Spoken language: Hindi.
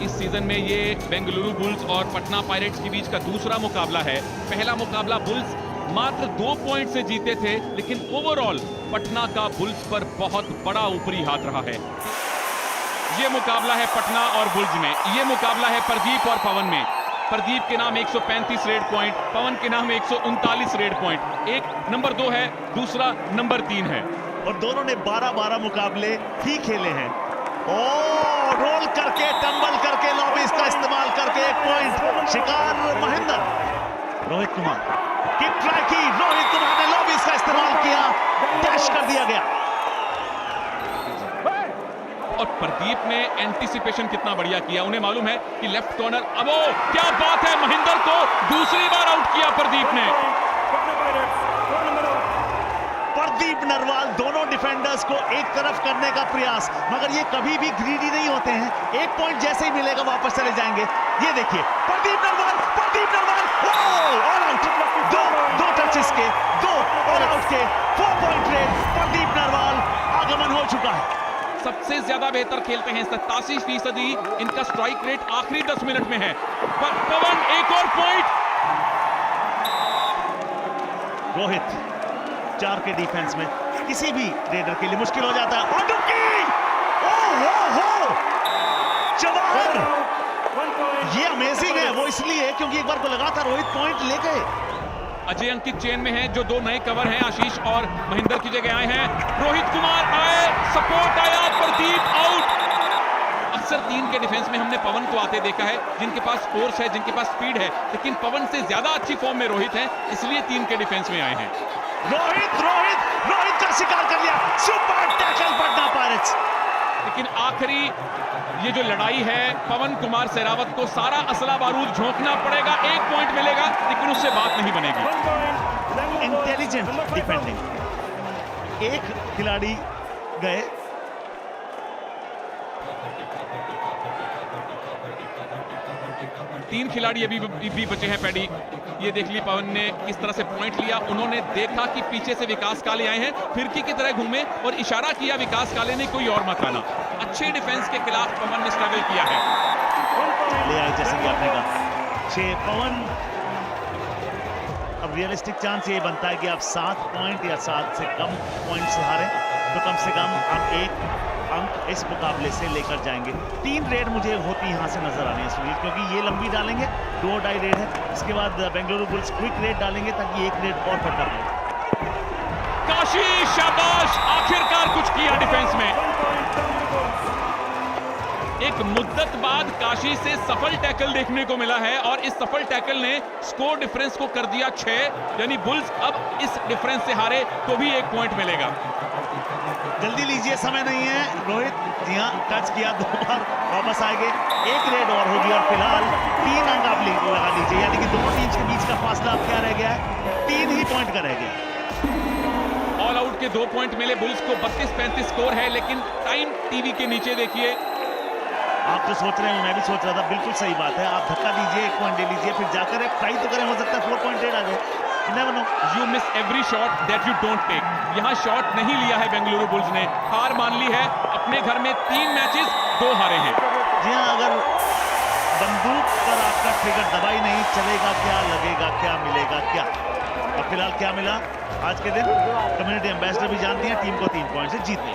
इस सीजन में ये बेंगलुरु बुल्स और पटना पायरेट्स के बीच का दूसरा मुकाबला है। पहला मुकाबला बुल्स मात्र 2 पॉइंट से जीते थे, लेकिन ओवरऑल पटना का बुल्स पर बहुत बड़ा ऊपरी हाथ रहा है। ये मुकाबला है पटना और बुल्स में। ये मुकाबला है प्रदीप और पवन में। प्रदीप के नाम 135 रेड पॉइंट, पवन के नाम 139 रेड पॉइंट। एक नंबर 2 है, दूसरा नंबर 3 है और दोनों ने 12-12 मुकाबले ही खेले हैं। रोल करके टंबल करके लॉबीज का इस्तेमाल करके 1 पॉइंट शिकार महेंद्र। रोहित कुमार की ट्राई की, रोहित कुमार ने लॉबीज का इस्तेमाल किया, डैश कर दिया गया। और प्रदीप ने एंटीसिपेशन कितना बढ़िया किया। उन्हें मालूम है कि लेफ्ट कॉर्नर, अब क्या बात है, महेंद्र को दूसरी बार आउट किया प्रदीप ने। प्रदीप नरवाल दोनों डिफेंडर्स को एक तरफ करने का प्रयास, मगर ये कभी भी ग्रीडी नहीं होते हैं। 1 पॉइंट जैसे ही मिलेगा वापस चले जाएंगे। ये देखिए प्रदीप नरवाल ऑल आउट। दो टचेस के, 2 ऑल आउट के, 4 पॉइंट रेड। प्रदीप नरवाल आगमन हो चुका है। सबसे ज्यादा बेहतर खेलते हैं, 87% इनका स्ट्राइक रेट आखिरी 10 मिनट में है। पवन एक और पॉइंट। रोहित 4 के डिफेंस में किसी भी रेडर के लिए मुश्किल हो जाता है। और डुबकी, हो जवाहर, ये अमेजिंग है। वो इसलिए क्योंकि एक बार को लगा था रोहित पॉइंट ले गए। अजय अंकित चेन में हैं, जो 2 नए कवर हैं, आशीष और महेंद्र की जगह आए हैं। रोहित कुमार आए, सपोर्ट आया, प्रदीप आउट। अक्सर 3 के डिफेंस में हमने पवन को आते देखा है, जिनके पास फोर्स है, जिनके पास स्पीड है, लेकिन पवन से ज्यादा अच्छी फॉर्म में रोहित है, इसलिए 3 के डिफेंस में आए हैं। रोहित का शिकार कर लिया। Super tackle Patna pirates. लेकिन आखिरी ये जो लड़ाई है, पवन कुमार सेरावत को सारा असला बारूद झोंकना पड़ेगा। 1 पॉइंट मिलेगा, लेकिन उससे बात नहीं बनेगी। Intelligent defending. 1 खिलाड़ी गए, तीन खिलाड़ी अभी भी बचे हैं। पैडी, ये देख ली पवन ने किस तरह से पॉइंट लिया। उन्होंने देखा कि पीछे से विकास काले आए हैं, फिरकी की तरह घूमे और इशारा किया विकास काले ने, कोई और मत आना। अच्छे डिफेंस के खिलाफ पवन ने स्ट्रगल किया है। ले आए जैसे कि आपने कहा 6 पवन। अब रियलिस्टिक चांस ये बनता है कि आप 7 पॉइंट या 7 से कम पॉइंट से हारे तो कम से कम आप 1 अंक इस मुकाबले से लेकर जाएंगे। 3 रेड मुझे होती यहां से नजर आ रही है सुनील, क्योंकि ये लंबी डालेंगे, 2 और 2.5 रेड है। इसके बाद बेंगलुरु बुल्स क्विक रेड डालेंगे ताकि 1 रेड और बढ़ पाए। काशी शाबाश, आखिरकार कुछ किया डिफेंस में। एक मुद्दत बाद काशी से सफल टैकल देखने को मिला है और इस सफल टैकल ने स्कोर डिफरेंस को कर दिया 6, यानी बुल्स अब इस डिफरेंस से हारे तो भी 1 पॉइंट मिलेगा। जल्दी लीजिए, समय नहीं है। रोहित जी हाँ, टच किया 2 बार, वापस आएंगे। 1 रेड और होगी और फिलहाल 3 अंक आप लगा लीजिए, यानी कि दोनों टीम्स के बीच का फासला क्या रह गया है? 3 ही पॉइंट का रह गया। ऑल आउट के 2 पॉइंट मिले बुल्स को, 32-35 स्कोर है, लेकिन टाइम टीवी के नीचे देखिए। आप जो सोच रहे हैं मैं भी सोच रहा था, बिल्कुल सही बात है। आप धक्का दीजिए, 1 पॉइंट ले लीजिए, फिर जाकर एक ट्राई तो करें, हो सकता है 4 पॉइंट रेड आ जाए। Never know. You miss every shot that you don't take. यहां शॉट नहीं लिया है बेंगलुरु बुल्स ने, हार मान ली है। अपने घर में 3 मैचेस 2 हारे हैं। जी हाँ, अगर बंदूक पर आपका ट्रिगर दबाई नहीं, चलेगा क्या, लगेगा क्या, मिलेगा क्या। अब फिलहाल क्या मिला आज के दिन? कम्युनिटी एम्बेसडर भी जानती हैं टीम को 3 पॉइंट से जीतने।